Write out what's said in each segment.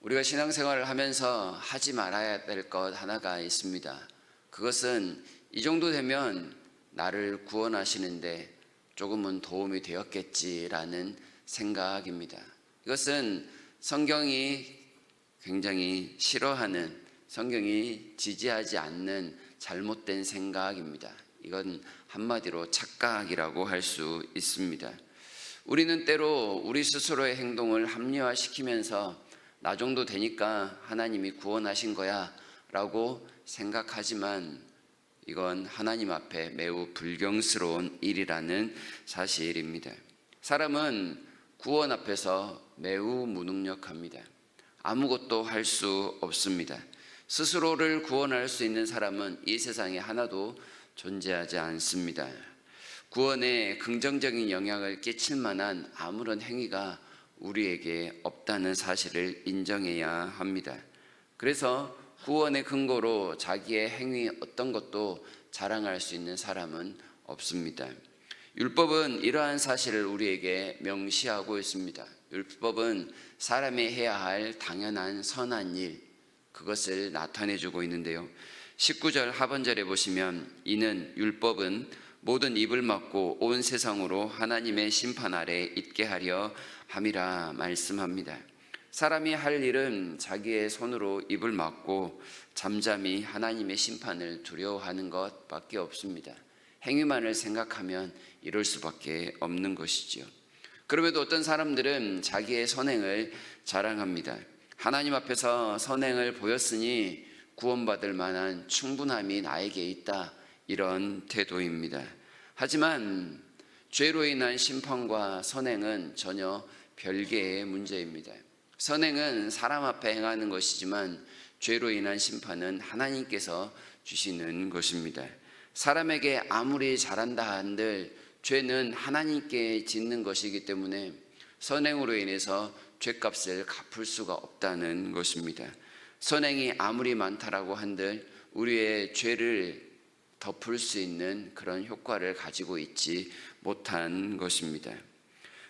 우리가 신앙생활을 하면서 하지 말아야 될 것 하나가 있습니다. 그것은 이 정도 되면 나를 구원하시는데 조금은 도움이 되었겠지라는 생각입니다. 이것은 성경이 굉장히 싫어하는, 성경이 지지하지 않는 잘못된 생각입니다. 이건 한마디로 착각이라고 할 수 있습니다. 우리는 때로 우리 스스로의 행동을 합리화시키면서 나 정도 되니까 하나님이 구원하신 거야 라고 생각하지만 이건 하나님 앞에 매우 불경스러운 일이라는 사실입니다. 사람은 구원 앞에서 매우 무능력합니다. 아무것도 할 수 없습니다. 스스로를 구원할 수 있는 사람은 이 세상에 하나도 존재하지 않습니다. 구원에 긍정적인 영향을 끼칠 만한 아무런 행위가 우리에게 없다는 사실을 인정해야 합니다. 그래서 구원의 근거로 자기의 행위 어떤 것도 자랑할 수 있는 사람은 없습니다. 율법은 이러한 사실을 우리에게 명시하고 있습니다. 율법은 사람이 해야 할 당연한 선한 일, 그것을 나타내주고 있는데요. 19절 하반절에 보시면 이는 율법은 모든 입을 막고 온 세상으로 하나님의 심판 아래 있게 하려 함이라 말씀합니다. 사람이 할 일은 자기의 손으로 입을 막고 잠잠히 하나님의 심판을 두려워하는 것밖에 없습니다. 행위만을 생각하면 이럴 수밖에 없는 것이죠. 그럼에도 어떤 사람들은 자기의 선행을 자랑합니다. 하나님 앞에서 선행을 보였으니 구원받을 만한 충분함이 나에게 있다, 이런 태도입니다. 하지만 죄로 인한 심판과 선행은 전혀 별개의 문제입니다. 선행은 사람 앞에 행하는 것이지만 죄로 인한 심판은 하나님께서 주시는 것입니다. 사람에게 아무리 잘한다 한들 죄는 하나님께 짓는 것이기 때문에 선행으로 인해서 죄값을 갚을 수가 없다는 것입니다. 선행이 아무리 많다라고 한들 우리의 죄를 덮을 수 있는 그런 효과를 가지고 있지 못한 것입니다.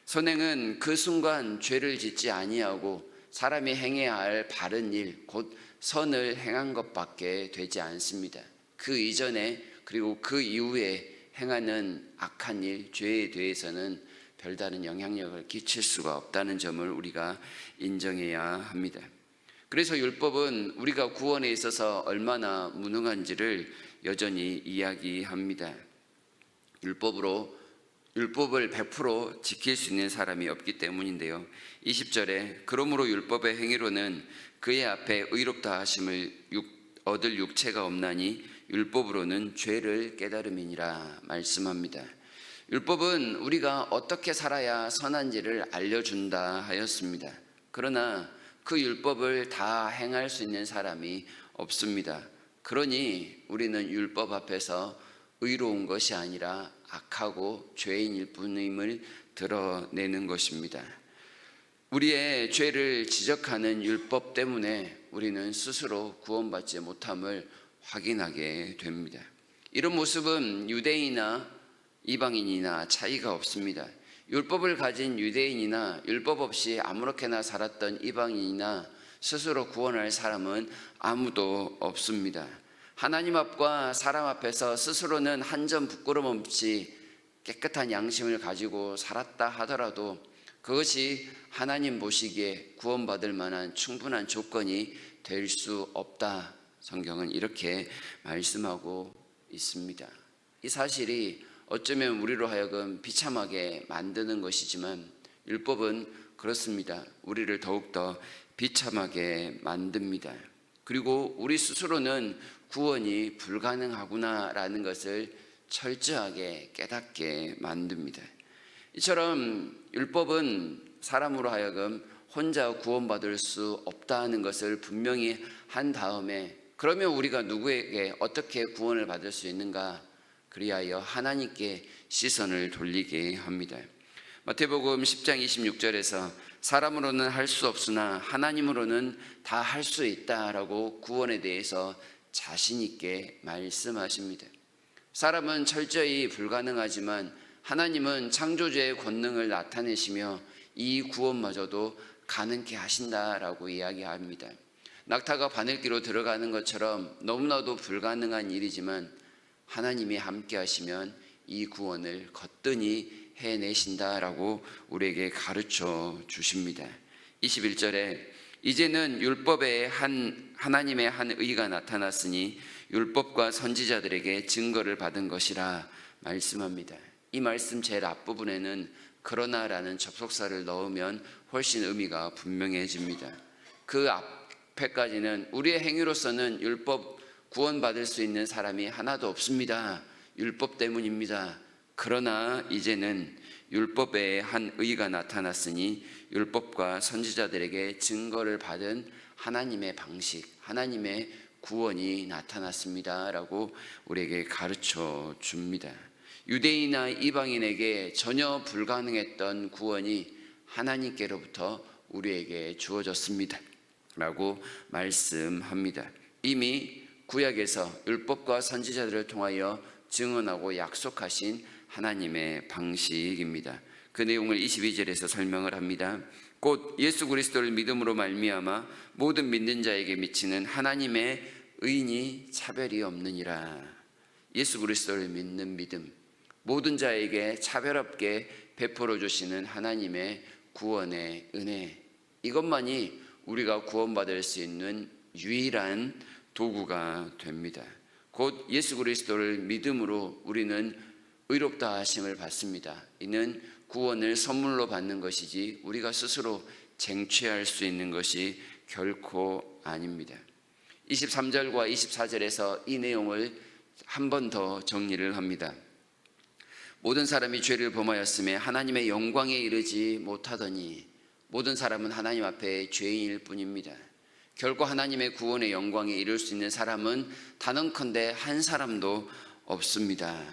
선행은 그 순간 죄를 짓지 아니하고 사람이 행해야 할 바른 일, 곧 선을 행한 것밖에 되지 않습니다. 그 이전에 그리고 그 이후에 행하는 악한 일, 죄에 대해서는 별다른 영향력을 끼칠 수가 없다는 점을 우리가 인정해야 합니다. 그래서 율법은 우리가 구원에 있어서 얼마나 무능한지를 여전히 이야기합니다. 율법을 100% 지킬 수 있는 사람이 없기 때문인데요. 20절에 그러므로 율법의 행위로는 그의 앞에 의롭다 하심을 얻을 육체가 없나니 율법으로는 죄를 깨달음이니라 말씀합니다. 율법은 우리가 어떻게 살아야 선한지를 알려준다 하였습니다. 그러나 그 율법을 다 행할 수 있는 사람이 없습니다. 그러니 우리는 율법 앞에서 의로운 것이 아니라 악하고 죄인일 뿐임을 드러내는 것입니다. 우리의 죄를 지적하는 율법 때문에 우리는 스스로 구원받지 못함을 확인하게 됩니다. 이런 모습은 유대인이나 이방인이나 차이가 없습니다. 율법을 가진 유대인이나 율법 없이 아무렇게나 살았던 이방인이나 스스로 구원할 사람은 아무도 없습니다. 하나님 앞과 사람 앞에서 스스로는 한 점 부끄럼 없이 깨끗한 양심을 가지고 살았다 하더라도 그것이 하나님 보시기에 구원받을 만한 충분한 조건이 될 수 없다. 성경은 이렇게 말씀하고 있습니다. 이 사실이 어쩌면 우리로 하여금 비참하게 만드는 것이지만 율법은 그렇습니다. 우리를 더욱더 비참하게 만듭니다. 그리고 우리 스스로는 구원이 불가능하구나라는 것을 철저하게 깨닫게 만듭니다. 이처럼 율법은 사람으로 하여금 혼자 구원받을 수 없다는 것을 분명히 한 다음에 그러면 우리가 누구에게 어떻게 구원을 받을 수 있는가? 그리하여 하나님께 시선을 돌리게 합니다. 마태복음 10장 26절에서 사람으로는 할 수 없으나 하나님으로는 다 할 수 있다라고 구원에 대해서 자신 있게 말씀하십니다. 사람은 철저히 불가능하지만 하나님은 창조주의 권능을 나타내시며 이 구원마저도 가능케 하신다라고 이야기합니다. 낙타가 바늘기로 들어가는 것처럼 너무나도 불가능한 일이지만 하나님이 함께 하시면 이 구원을 거뜬히 해내신다라고 우리에게 가르쳐 주십니다. 21절에 이제는 율법에 하나님의 한 의가 나타났으니 율법과 선지자들에게 증거를 받은 것이라 말씀합니다. 이 말씀 제일 앞부분에는 그러나라는 접속사를 넣으면 훨씬 의미가 분명해집니다. 그 앞에까지는 우리의 행위로서는 율법 구원받을 수 있는 사람이 하나도 없습니다. 율법 때문입니다. 그러나 이제는 율법에 한 의가 나타났으니 율법과 선지자들에게 증거를 받은 하나님의 방식, 하나님의 구원이 나타났습니다 라고 우리에게 가르쳐 줍니다. 유대인이나 이방인에게 전혀 불가능했던 구원이 하나님께로부터 우리에게 주어졌습니다 라고 말씀합니다. 이미 구약에서 율법과 선지자들을 통하여 증언하고 약속하신 하나님의 방식입니다. 그 내용을 22절에서 설명을 합니다. 곧 예수 그리스도를 믿음으로 말미암아 모든 믿는 자에게 미치는 하나님의 의인이 차별이 없느니라. 예수 그리스도를 믿는 믿음, 모든 자에게 차별 없게 베풀어 주시는 하나님의 구원의 은혜, 이것만이 우리가 구원받을 수 있는 유일한 도구가 됩니다. 곧 예수 그리스도를 믿음으로 우리는 의롭다 하심을 받습니다. 이는 구원을 선물로 받는 것이지 우리가 스스로 쟁취할 수 있는 것이 결코 아닙니다. 23절과 24절에서 이 내용을 한 번 더 정리를 합니다. 모든 사람이 죄를 범하였음에 하나님의 영광에 이르지 못하더니 모든 사람은 하나님 앞에 죄인일 뿐입니다. 결코 하나님의 구원의 영광에 이를 수 있는 사람은 단언컨대 한 사람도 없습니다.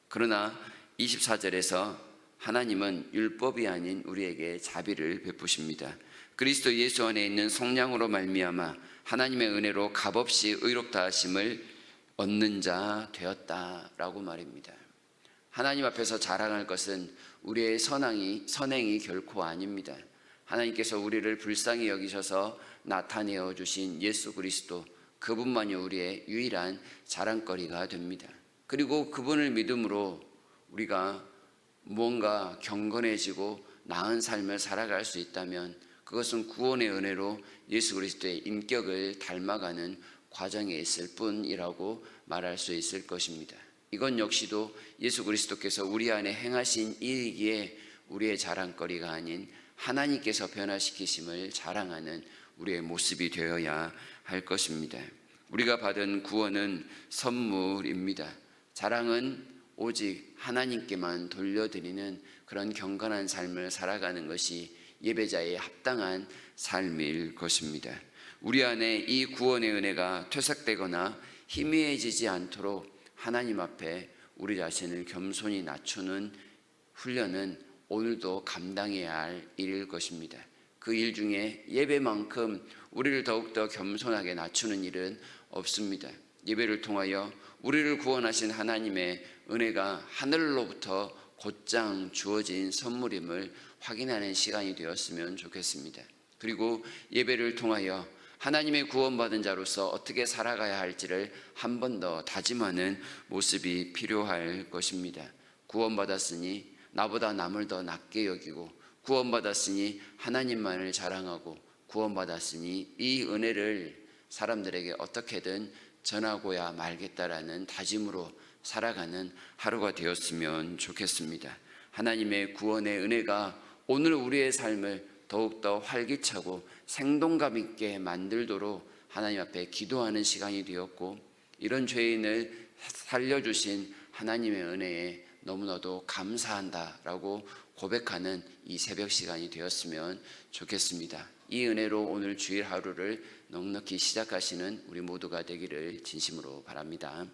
그러나 24절에서 하나님은 율법이 아닌 우리에게 자비를 베푸십니다. 그리스도 예수 안에 있는 성령으로 말미암아 하나님의 은혜로 값없이 의롭다 하심을 얻는 자 되었다라고 말입니다. 하나님 앞에서 자랑할 것은 우리의 선행이 결코 아닙니다. 하나님께서 우리를 불쌍히 여기셔서 나타내어 주신 예수 그리스도, 그분만이 우리의 유일한 자랑거리가 됩니다. 그리고 그분을 믿음으로 우리가 무언가 경건해지고 나은 삶을 살아갈 수 있다면 그것은 구원의 은혜로 예수 그리스도의 인격을 닮아가는 과정에 있을 뿐이라고 말할 수 있을 것입니다. 이건 역시도 예수 그리스도께서 우리 안에 행하신 일이기에 우리의 자랑거리가 아닌 하나님께서 변화시키심을 자랑하는 우리의 모습이 되어야 할 것입니다. 우리가 받은 구원은 선물입니다. 자랑은 오직 하나님께만 돌려드리는 그런 경건한 삶을 살아가는 것이 예배자의 합당한 삶일 것입니다. 우리 안에 이 구원의 은혜가 퇴색되거나 희미해지지 않도록 하나님 앞에 우리 자신을 겸손히 낮추는 훈련은 오늘도 감당해야 할 일일 것입니다. 그 일 중에 예배만큼 우리를 더욱더 겸손하게 낮추는 일은 없습니다. 예배를 통하여 우리를 구원하신 하나님의 은혜가 하늘로부터 곧장 주어진 선물임을 확인하는 시간이 되었으면 좋겠습니다. 그리고 예배를 통하여 하나님의 구원받은 자로서 어떻게 살아가야 할지를 한 번 더 다짐하는 모습이 필요할 것입니다. 구원받았으니 나보다 남을 더 낮게 여기고, 구원받았으니 하나님만을 자랑하고, 구원받았으니 이 은혜를 사람들에게 어떻게든 전하고야 말겠다라는 다짐으로 살아가는 하루가 되었으면 좋겠습니다. 하나님의 구원의 은혜가 오늘 우리의 삶을 더욱더 활기차고 생동감 있게 만들도록 하나님 앞에 기도하는 시간이 되었고, 이런 죄인을 살려주신 하나님의 은혜에 너무나도 감사한다라고 고백하는 이 새벽 시간이 되었으면 좋겠습니다. 이 은혜로 오늘 주일 하루를 넉넉히 시작하시는 우리 모두가 되기를 진심으로 바랍니다.